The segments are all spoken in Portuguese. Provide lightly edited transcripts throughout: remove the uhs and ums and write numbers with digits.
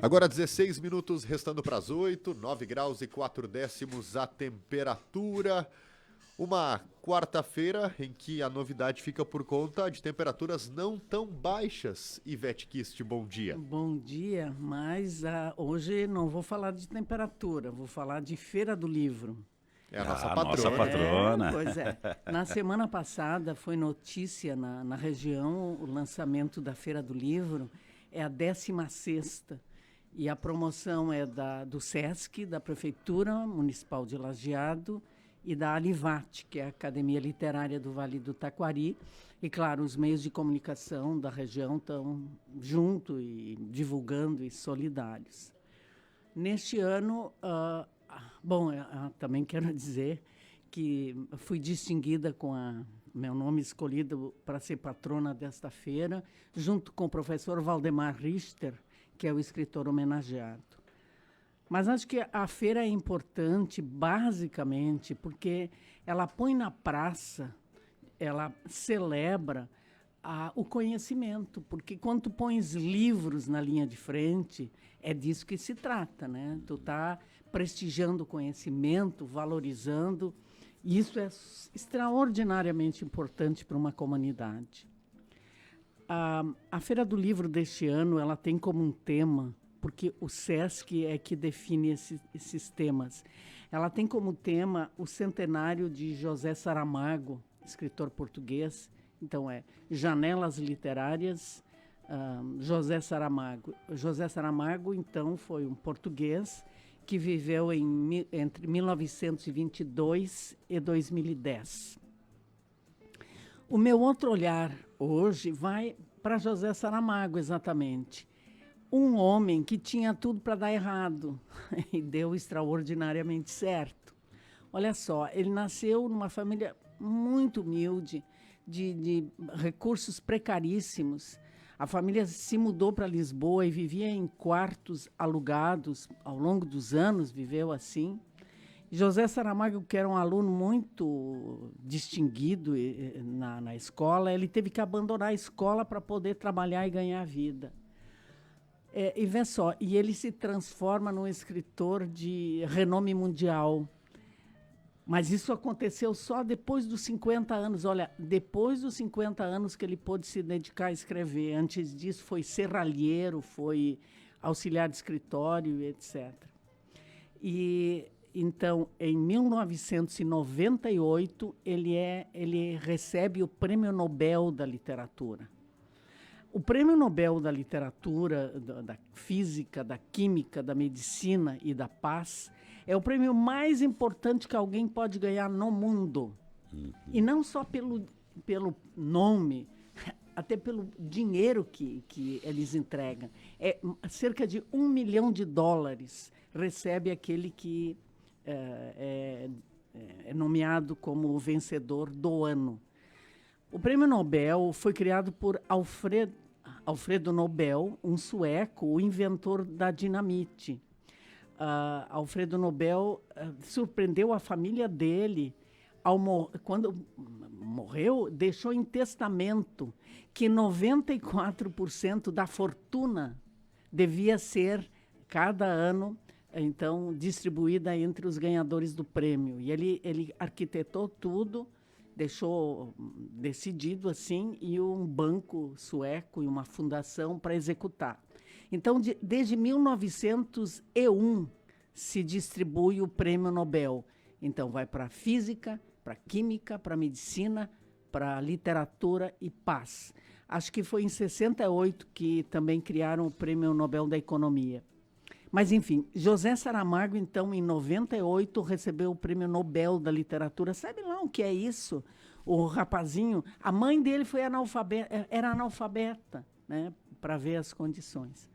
Agora 16 minutos, restando para as 8, 9 graus e 4 décimos a temperatura. Uma quarta-feira em que a novidade fica por conta de temperaturas não tão baixas. Ivete Kist, bom dia. Bom dia, mas hoje não vou falar de temperatura, vou falar de Feira do Livro. É a nossa patrona. Nossa patrona. Pois é. Na semana passada foi notícia na região o lançamento da Feira do Livro, é a 16ª. E a promoção é do SESC, da Prefeitura Municipal de Lajeado, e da Alivat, que é a Academia Literária do Vale do Taquari. E, claro, os meios de comunicação da região estão junto e divulgando e solidários. Neste ano, também quero dizer que fui distinguida com meu nome escolhido para ser patrona desta feira, junto com o professor Valdemar Richter, que é o escritor homenageado. Mas acho que a feira é importante, basicamente, porque ela põe na praça, ela celebra o conhecimento, porque quando tu pões livros na linha de frente, é disso que se trata, né? Tu tá prestigiando o conhecimento, valorizando, e isso é extraordinariamente importante para uma comunidade. A Feira do Livro deste ano, ela tem como um tema, porque o SESC é que define esses temas. Ela tem como tema o centenário de José Saramago, escritor português. Então, Janelas Literárias, José Saramago. José Saramago, então, foi um português que viveu entre 1922 e 2010. O meu outro olhar hoje vai para José Saramago, exatamente. Um homem que tinha tudo para dar errado e deu extraordinariamente certo. Olha só, ele nasceu numa família muito humilde, de recursos precaríssimos. A família se mudou para Lisboa e vivia em quartos alugados. Ao longo dos anos, viveu assim. José Saramago, que era um aluno muito distinguido na escola, ele teve que abandonar a escola para poder trabalhar e ganhar vida. E vê só, e ele se transforma num escritor de renome mundial. Mas isso aconteceu só depois dos 50 anos. Olha, depois dos 50 anos que ele pôde se dedicar a escrever. Antes disso foi serralheiro, foi auxiliar de escritório, etc. E então, em 1998, ele recebe o Prêmio Nobel da Literatura. O Prêmio Nobel da Literatura, da Física, da Química, da Medicina e da Paz é o prêmio mais importante que alguém pode ganhar no mundo. Uhum. E não só pelo nome, até pelo dinheiro que eles entregam. Cerca de $1 milhão recebe aquele que é nomeado como o vencedor do ano. O Prêmio Nobel foi criado por Alfredo Nobel, um sueco, o inventor da dinamite. Alfredo Nobel surpreendeu a família dele quando morreu, deixou em testamento que 94% da fortuna devia ser, cada ano, então, distribuída entre os ganhadores do prêmio. E ele arquitetou tudo, deixou decidido assim, e um banco sueco e uma fundação para executar. Então, desde 1901 se distribui o Prêmio Nobel. Então, vai para a física, para a química, para a medicina, para a literatura e paz. Acho que foi em 68 que também criaram o Prêmio Nobel da Economia. Mas, enfim, José Saramago, então, em 98, recebeu o Prêmio Nobel da Literatura. Sabe lá o que é isso? O rapazinho, a mãe dele era analfabeta, né, para ver as condições.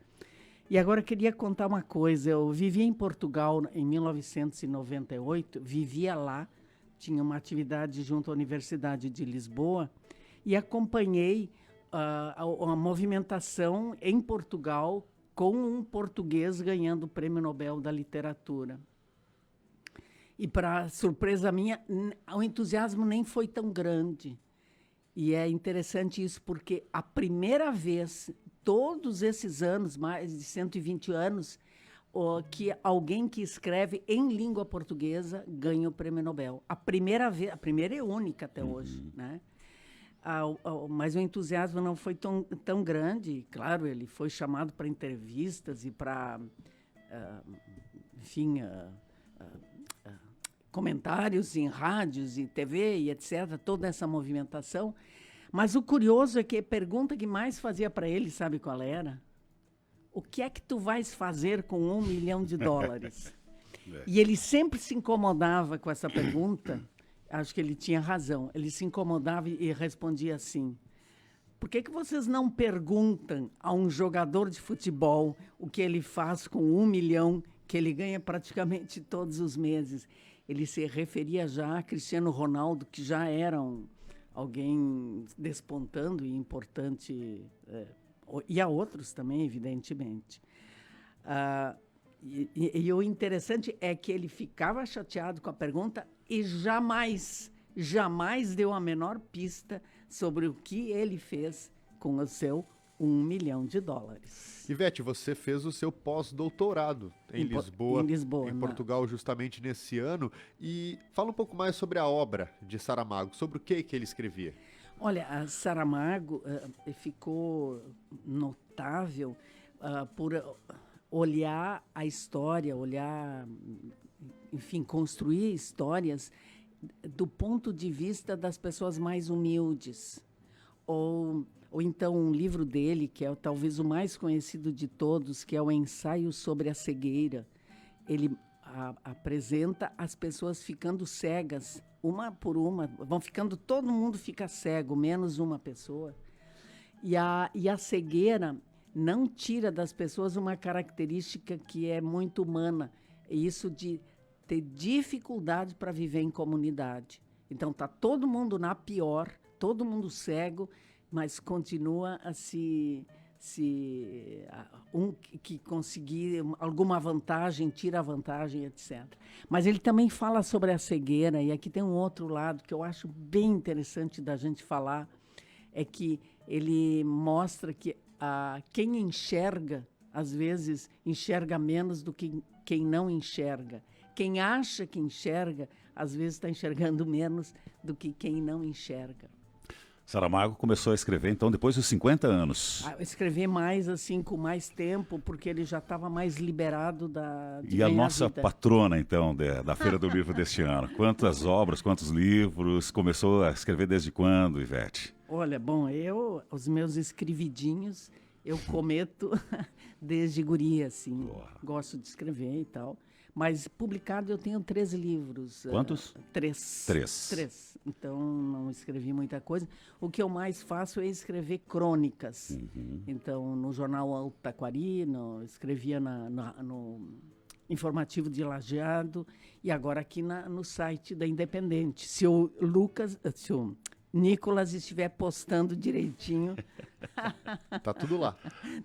E agora eu queria contar uma coisa. Eu vivia em Portugal em 1998, vivia lá, tinha uma atividade junto à Universidade de Lisboa e acompanhei a movimentação em Portugal com um português ganhando o Prêmio Nobel da Literatura. E, para surpresa minha, o entusiasmo nem foi tão grande. E é interessante isso, porque a primeira vez todos esses anos, mais de 120 anos, que alguém que escreve em língua portuguesa ganha o Prêmio Nobel. A primeira e única até hoje, né? Mas o entusiasmo não foi tão grande. Claro, ele foi chamado para entrevistas e para, comentários em rádios e TV e etc., toda essa movimentação. Mas o curioso é que a pergunta que mais fazia para ele, sabe qual era? O que é que tu vais fazer com $1 milhão? E ele sempre se incomodava com essa pergunta. Acho que ele tinha razão. Ele se incomodava e respondia assim: por que vocês não perguntam a um jogador de futebol o que ele faz com $1 milhão que ele ganha praticamente todos os meses? Ele se referia já a Cristiano Ronaldo, que já era alguém despontando e importante, e a outros também, evidentemente. E o interessante é que ele ficava chateado com a pergunta e jamais deu a menor pista sobre o que ele fez com o seu $1 milhão. Ivete, você fez o seu pós-doutorado em Lisboa, em Portugal, justamente nesse ano. E fala um pouco mais sobre a obra de Saramago, sobre o que ele escrevia. Olha, a Saramago ficou notável por olhar a história, enfim, construir histórias do ponto de vista das pessoas mais humildes. Ou então um livro dele, que é talvez o mais conhecido de todos, que é o Ensaio sobre a Cegueira. Ele apresenta as pessoas ficando cegas, uma por uma, todo mundo fica cego, menos uma pessoa. E a cegueira não tira das pessoas uma característica que é muito humana, é isso de ter dificuldade para viver em comunidade. Então está todo mundo na pior, todo mundo cego, mas continua a que conseguir alguma vantagem, tira a vantagem, etc. Mas ele também fala sobre a cegueira, e aqui tem um outro lado que eu acho bem interessante da gente falar, é que ele mostra que quem enxerga, às vezes, enxerga menos do que quem não enxerga. Quem acha que enxerga, às vezes está enxergando menos do que quem não enxerga. Saramago começou a escrever, então, depois dos 50 anos. Escrever mais, assim, com mais tempo, porque ele já estava mais liberado E a nossa patrona, então, da Feira do Livro deste ano? Quantas obras, quantos livros? Começou a escrever desde quando, Ivete? Olha, bom, os meus escrevidinhos, eu cometo desde guria, assim. Boa. Gosto de escrever e tal. Mas publicado eu tenho 3 livros. Quantos? 3. 3. Então não escrevi muita coisa. O que eu mais faço é escrever crônicas. Uhum. Então no jornal Alto Taquari, escrevia no Informativo de Lajeado e agora aqui no site da Independente. Se o Nicolas estiver postando direitinho. Tá tudo lá.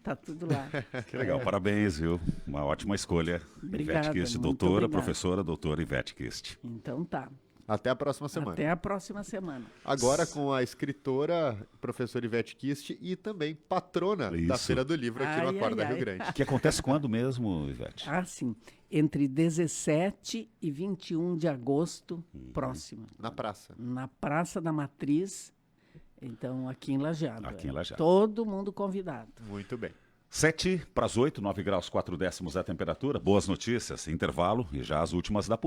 Tá tudo lá. Que legal, parabéns, viu? Uma ótima escolha. Obrigada, Ivete Kist, doutora, professora, doutora Ivete Kist. Então tá. Até a próxima semana. Até a próxima semana. Agora com a escritora, professora Ivete Kist e também patrona da Feira do Livro aqui no Acorda Rio Grande. Que acontece quando mesmo, Ivete? Sim. Entre 17 e 21 de agosto, próximo. Na praça. Na Praça da Matriz, então aqui em Lajeado. Aqui em Lajeado. Todo mundo convidado. Muito bem. 7 para as 8, 9 graus 4 décimos a temperatura. Boas notícias, intervalo e já as últimas da